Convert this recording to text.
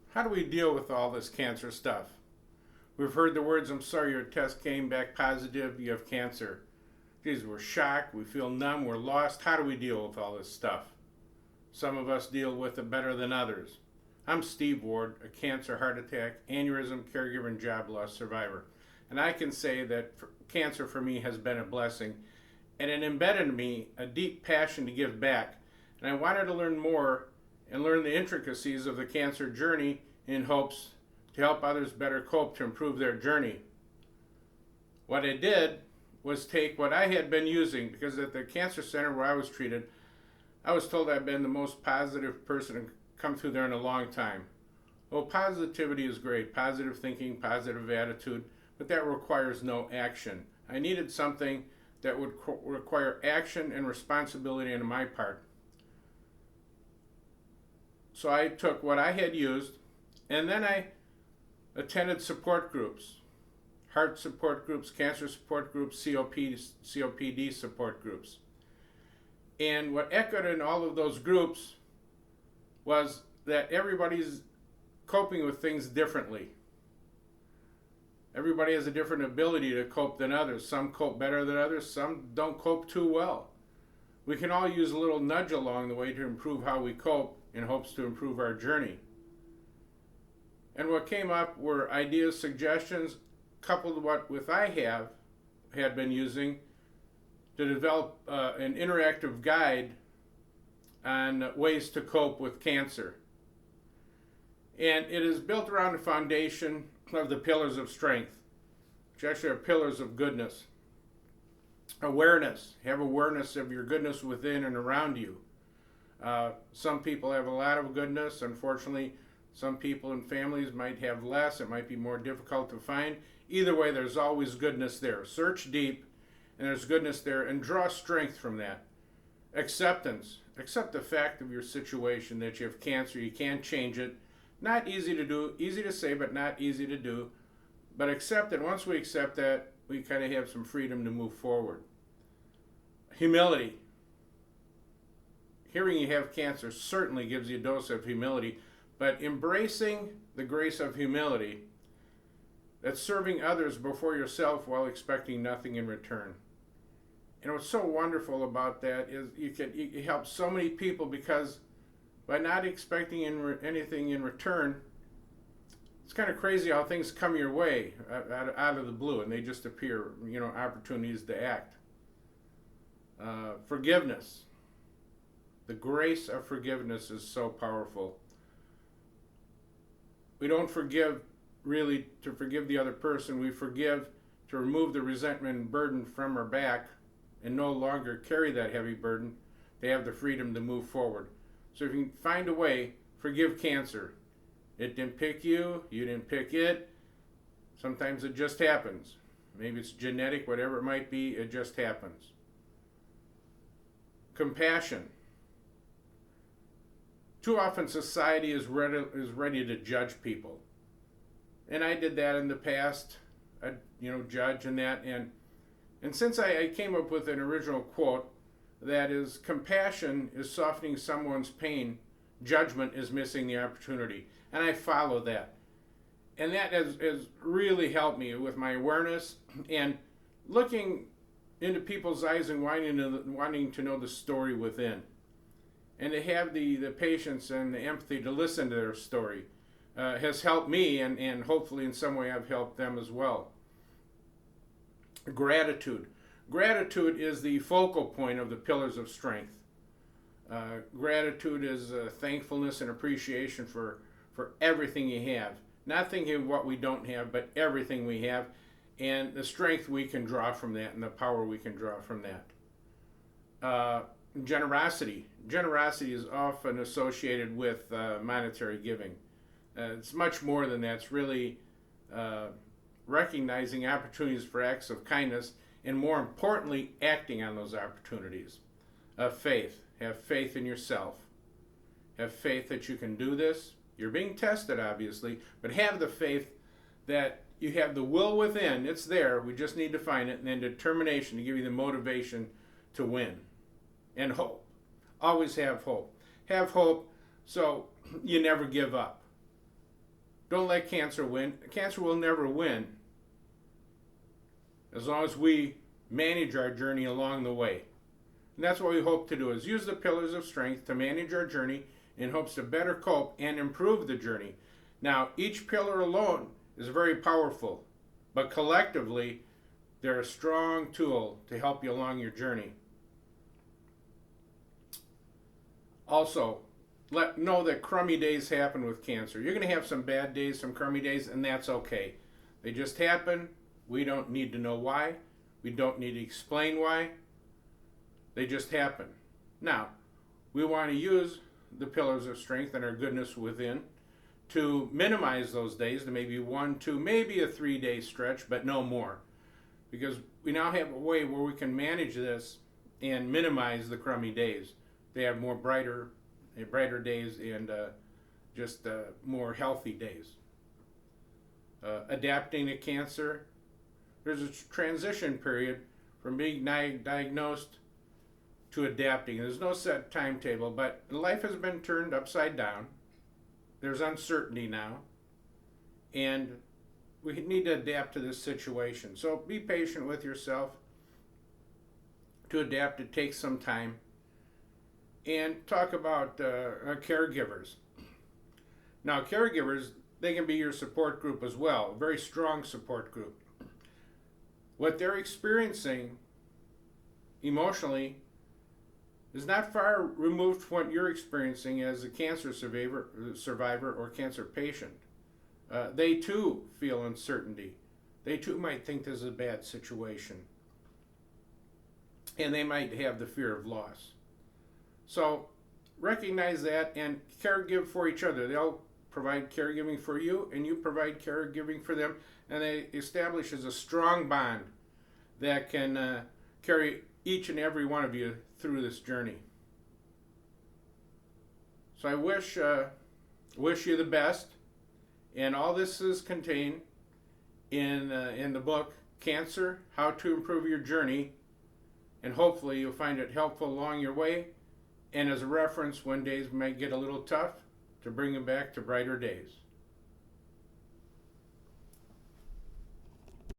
How do we deal with all this cancer stuff? We've heard the words, I'm sorry your test came back positive, you have cancer. Geez, we're shocked, we feel numb, we're lost. How do we deal with all this stuff? Some of us deal with it better than others. I'm Steve Ward, a cancer, heart attack, aneurysm, caregiver, and job loss survivor. And I can say that cancer for me has been a blessing, and it embedded in me a deep passion to give back. And I wanted to learn more and learn the intricacies of the cancer journey in hopes to help others better cope to improve their journey. What I did was take what I had been using, because at the cancer center where I was treated, I was told I'd been the most positive person to come through there in a long time. Well, positivity is great, positive thinking, positive attitude, but that requires no action. I needed something that would require action and responsibility on my part. So I took what I had used, and then I attended support groups, heart support groups, cancer support groups, COPD support groups. And what echoed in all of those groups was that everybody's coping with things differently. Everybody has a different ability to cope than others. Some cope better than others, some don't cope too well. We can all use a little nudge along the way to improve how we cope in hopes to improve our journey. And what came up were ideas, suggestions, coupled with I had been using to develop an interactive guide on ways to cope with cancer. And it is built around the foundation of the pillars of strength, which actually are pillars of goodness. Awareness. Have awareness of your goodness within and around you. Some people have a lot of goodness. Unfortunately, some people and families might have less. It might be more difficult to find. Either way, there's always goodness there. Search deep, and there's goodness there, and draw strength from that. Acceptance. Accept the fact of your situation, that you have cancer. You can't change it. Not easy to do, easy to say, but not easy to do. But accept it. Once we accept that, we kind of have some freedom to move forward. Humility. Hearing you have cancer certainly gives you a dose of humility, but embracing the grace of humility, that's serving others before yourself while expecting nothing in return. And what's so wonderful about that is you help so many people, because by not expecting anything in return, it's kind of crazy how things come your way out of the blue, and they just appear, opportunities to act. Forgiveness. The grace of forgiveness is so powerful. We don't forgive really to forgive the other person. We forgive to remove the resentment and burden from our back and no longer carry that heavy burden. They have the freedom to move forward. So if you can find a way, forgive cancer. It didn't pick you, you didn't pick it. Sometimes it just happens. Maybe it's genetic, whatever it might be, it just happens. Compassion. Too often society is ready to judge people. And I did that in the past. I'd, judge and that. And since I came up with an original quote that is, compassion is softening someone's pain, judgment is missing the opportunity. And I follow that. And that has really helped me with my awareness and looking into people's eyes and wanting to know the story within. And to have the patience and the empathy to listen to their story has helped me, and hopefully in some way I've helped them as well. Gratitude. Gratitude is the focal point of the pillars of strength. Gratitude is thankfulness and appreciation for everything you have. Not thinking of what we don't have, but everything we have, and the strength we can draw from that and the power we can draw from that. Generosity. Generosity is often associated with monetary giving. It's much more than that. It's really recognizing opportunities for acts of kindness, and more importantly, acting on those opportunities. Faith. Have faith in yourself. Have faith that you can do this. You're being tested, obviously, but have the faith that you have the will within. It's there. We just need to find it. And then determination to give you the motivation to win. And hope. Always have hope. Have hope so you never give up. Don't let cancer win. Cancer will never win as long as we manage our journey along the way. And that's what we hope to do, is use the pillars of strength to manage our journey in hopes to better cope and improve the journey. Now, each pillar alone is very powerful, but collectively, they're a strong tool to help you along your journey. Also, know that crummy days happen with cancer. You're going to have some bad days, some crummy days, and that's okay. They just happen. We don't need to know why. We don't need to explain why. They just happen. Now, we want to use the pillars of strength and our goodness within to minimize those days to maybe 1, 2, maybe a 3-day stretch, but no more. Because we now have a way where we can manage this and minimize the crummy days. They have more brighter days and just more healthy days. Adapting to cancer, there's a transition period from being diagnosed to adapting. There's no set timetable, but life has been turned upside down. There's uncertainty now, and we need to adapt to this situation. So be patient with yourself. To adapt, it takes some time. And talk about caregivers. Now, caregivers, they can be your support group as well, a very strong support group. What they're experiencing emotionally is not far removed from what you're experiencing as a cancer survivor or cancer patient. They too feel uncertainty. They too might think this is a bad situation. And they might have the fear of loss. So recognize that and caregive for each other. They'll provide caregiving for you and you provide caregiving for them. And it establishes a strong bond that can carry each and every one of you through this journey. So I wish you the best. And all this is contained in the book, Cancer, How to Improve Your Journey. And hopefully you'll find it helpful along your way. And as a reference when days might get a little tough, to bring them back to brighter days.